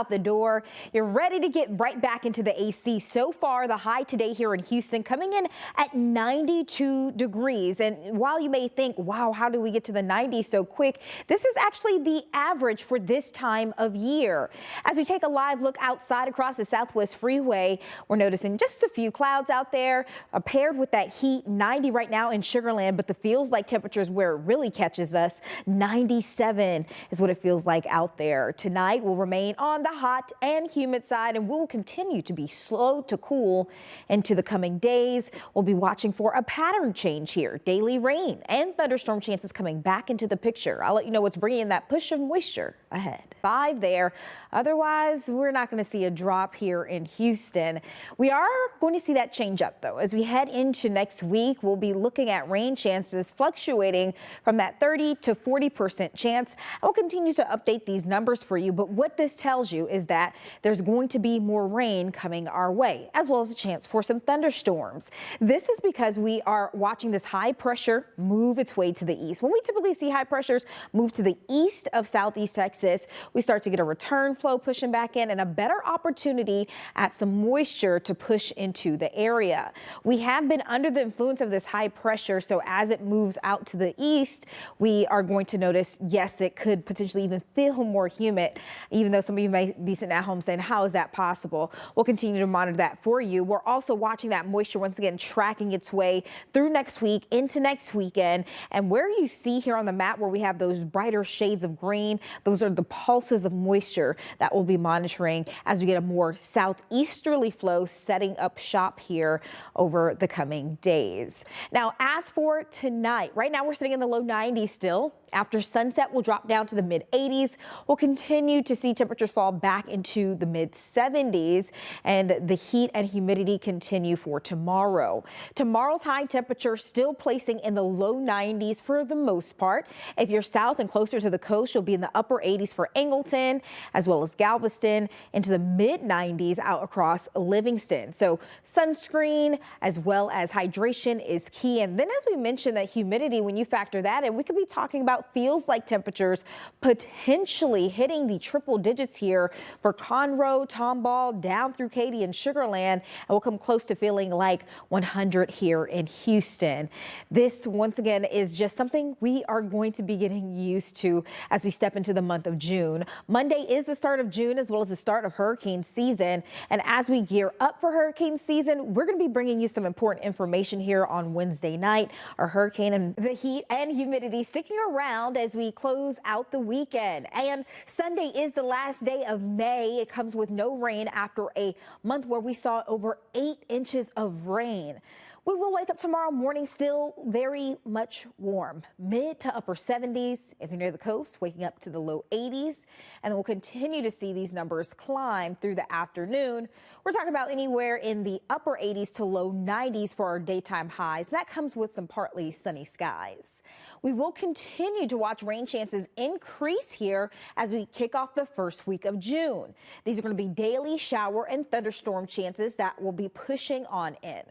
out the door. You're ready to get right back into the AC. So far, the high today here in Houston coming in at 92 degrees. And while you may think, wow, how do we get to the 90s so quick? This is actually the average for this time of year. As we take a live look outside across the Southwest Freeway, we're noticing just a few clouds out there paired with that heat. 90 right now in Sugar Land, but the feels like temperatures where it really catches us, 97 is what it feels like out there. Tonight will remain on the hot and humid side and will continue to be slow to cool into the coming days. We'll be watching for a pattern change here. Daily rain and thunderstorm chances coming back into the picture. I'll let you know what's bringing that push of moisture ahead. 5 there. Otherwise, we're not going to see a drop here in Houston. We are going to see that change up though. As we head into next week, we'll be looking at rain chances fluctuating from that 30 to 40% chance. I'll continue to update these numbers for you, but what this tells you is that there's going to be more rain coming our way, as well as a chance for some thunderstorms. This is because we are watching this high pressure move its way to the east. When we typically see high pressures move to the east of Southeast Texas, we start to get a return flow pushing back in and a better opportunity at some moisture to push into the area. We have been under the influence of this high pressure, so as it moves out to the east, we are going to notice, yes, it could potentially even feel more humid, even though some of you may be sitting at home saying, how is that possible? We'll continue to monitor that for you. We're also watching that moisture once again tracking its way through next week into next weekend. And where you see here on the map where we have those brighter shades of green, those are the pulses of moisture that we'll be monitoring as we get a more southeasterly flow setting up shop here over the coming days. Now, as for tonight, right now we're sitting in the low 90s still. After sunset, we'll drop down to the mid 80s. We'll continue to see temperatures fall back into the mid 70s, and the heat and humidity continue for tomorrow. Tomorrow's high temperature still placing in the low 90s for the most part. If you're south and closer to the coast, you'll be in the upper 80s for Angleton, as well as Galveston, into the mid 90s out across Livingston. So sunscreen as well as hydration is key. And then, as we mentioned, that humidity, when you factor that in, we could be talking about feels like temperatures potentially hitting the triple digits here for Conroe, Tomball, down through Katy and Sugar Land, and we'll come close to feeling like 100 here in Houston. This, once again, is just something we are going to be getting used to as we step into the month of June. Monday is the start of June as well as the start of hurricane season, and as we gear up for hurricane season, we're going to be bringing you some important information here on Wednesday night. Our hurricane and the heat and humidity sticking around as we close out the weekend. And Sunday is the last day of May. It comes with no rain after a month where we saw over 8 inches of rain. We will wake up tomorrow morning still very much warm, mid to upper 70s. If you're near the coast, waking up to the low 80s. And then we'll continue to see these numbers climb through the afternoon. We're talking about anywhere in the upper 80s to low 90s for our daytime highs. And that comes with some partly sunny skies. We will continue to watch rain chances increase here as we kick off the first week of June. These are going to be daily shower and thunderstorm chances that will be pushing on in.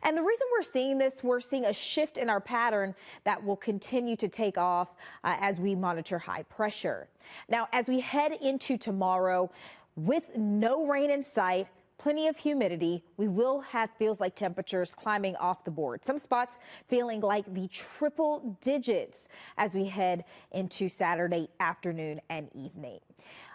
And the reason we're seeing this, we're seeing a shift in our pattern that will continue to take off as we monitor high pressure. Now, as we head into tomorrow with no rain in sight, plenty of humidity, we will have feels like temperatures climbing off the board. Some spots feeling like the triple digits as we head into Saturday afternoon and evening.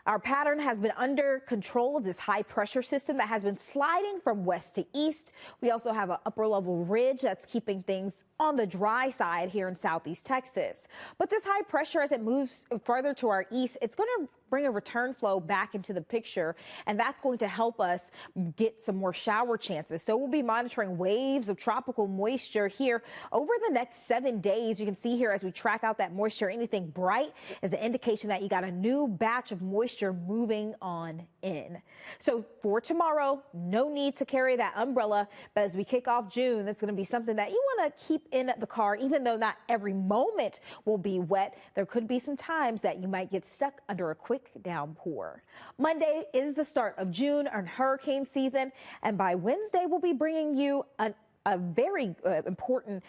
Our pattern has been under control of this high pressure system that has been sliding from west to east. We also have an upper level ridge that's keeping things on the dry side here in Southeast Texas. But this high pressure, as it moves further to our east, it's going to bring a return flow back into the picture, and that's going to help us get some more shower chances. So we'll be monitoring waves of tropical moisture here over the next 7 days. You can see here as we track out that moisture, anything bright is an indication that you got a new batch of moisture moving on in. So for tomorrow, no need to carry that umbrella, but as we kick off June, that's going to be something that you want to keep in the car. Even though not every moment will be wet, there could be some times that you might get stuck under a quick downpour. Monday is the start of June and hurricane season, and by Wednesday we'll be bringing you a very important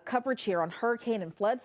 coverage here on hurricane and flood.